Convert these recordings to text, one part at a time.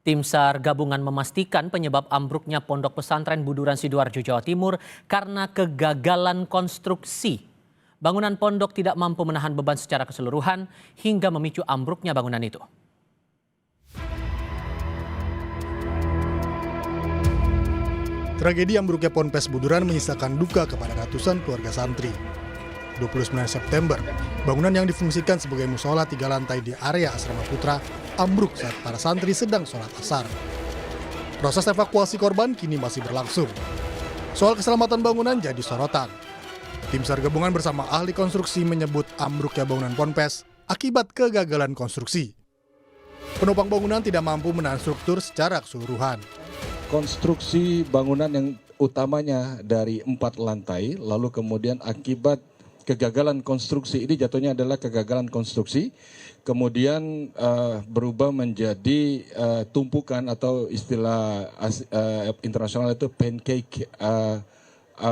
Tim SAR gabungan memastikan penyebab ambruknya pondok pesantren Buduran Sidoarjo, Jawa Timur karena kegagalan konstruksi. Bangunan pondok tidak mampu menahan beban secara keseluruhan hingga memicu ambruknya bangunan itu. Tragedi ambruknya Ponpes Buduran menyisakan duka kepada ratusan keluarga santri. 29 September, bangunan yang difungsikan sebagai musola 3 lantai di area Asrama Putra ambruk saat para santri sedang sholat asar. Proses evakuasi korban kini masih berlangsung. Soal keselamatan bangunan jadi sorotan. Tim SAR gabungan bersama ahli konstruksi menyebut ambruknya bangunan Ponpes akibat kegagalan konstruksi. Penopang bangunan tidak mampu menahan struktur secara keseluruhan. Konstruksi bangunan yang utamanya dari 4 lantai, lalu kemudian akibat kegagalan konstruksi, ini jatuhnya adalah kegagalan konstruksi, kemudian berubah menjadi tumpukan atau istilah internasional itu pancake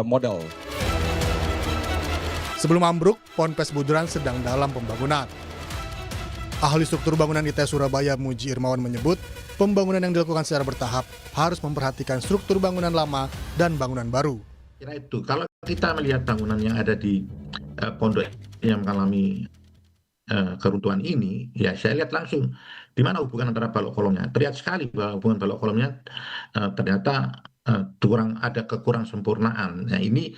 model. Sebelum ambruk, Ponpes Buduran sedang dalam pembangunan. Ahli struktur bangunan ITS Surabaya Muji Irmawan menyebut, pembangunan yang dilakukan secara bertahap harus memperhatikan struktur bangunan lama dan bangunan baru. Kira itu, kalau kita melihat bangunan yang ada di pondok yang mengalami keruntuhan ini, ya saya lihat langsung di mana hubungan antara balok kolomnya. Terlihat sekali bahwa hubungan balok kolomnya ternyata ada kekurang sempurnaan. Nah ini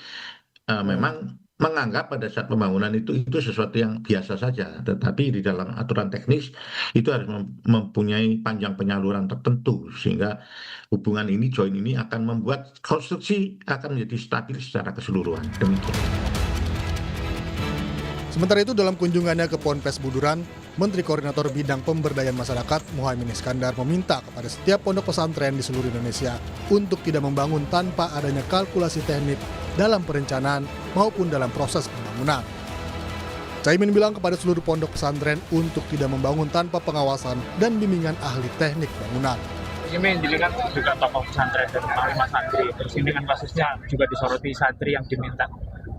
memang menganggap pada saat pembangunan itu sesuatu yang biasa saja, tetapi di dalam aturan teknis itu harus mempunyai panjang penyaluran tertentu sehingga hubungan ini, join ini akan membuat konstruksi akan menjadi stabil secara keseluruhan. Demikian. Sementara itu dalam kunjungannya ke Ponpes Buduran, Menteri Koordinator Bidang Pemberdayaan Masyarakat Muhaimin Iskandar meminta kepada setiap pondok pesantren di seluruh Indonesia untuk tidak membangun tanpa adanya kalkulasi teknik dalam perencanaan maupun dalam proses pembangunan. Caimin bilang kepada seluruh pondok pesantren untuk tidak membangun tanpa pengawasan dan bimbingan ahli teknik bangunan. Ini kan juga tokoh pesantren dan panglima santri. Terus ini kan kasusnya juga disoroti santri yang diminta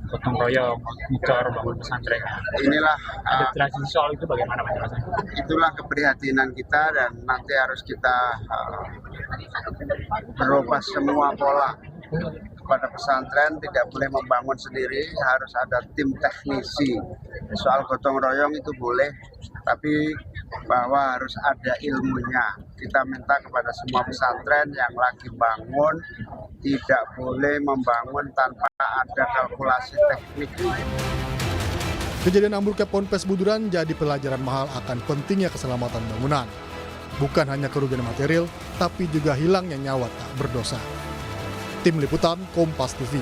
gotong royong, ngecor bangun pesantren. Inilah ada transisi soal itu bagaimana Mas? Itulah keprihatinan kita dan nanti harus kita berubah semua pola. Kepada pesantren tidak boleh membangun sendiri, harus ada tim teknisi. Soal gotong royong itu boleh, tapi bahwa harus ada ilmunya. Kita minta kepada semua pesantren yang lagi bangun tidak boleh membangun tanpa ada kalkulasi teknik. Kejadian ambruknya Ponpes Buduran jadi pelajaran mahal akan pentingnya keselamatan bangunan. Bukan hanya kerugian material, tapi juga hilangnya nyawa tak berdosa. Tim Liputan Kompas TV.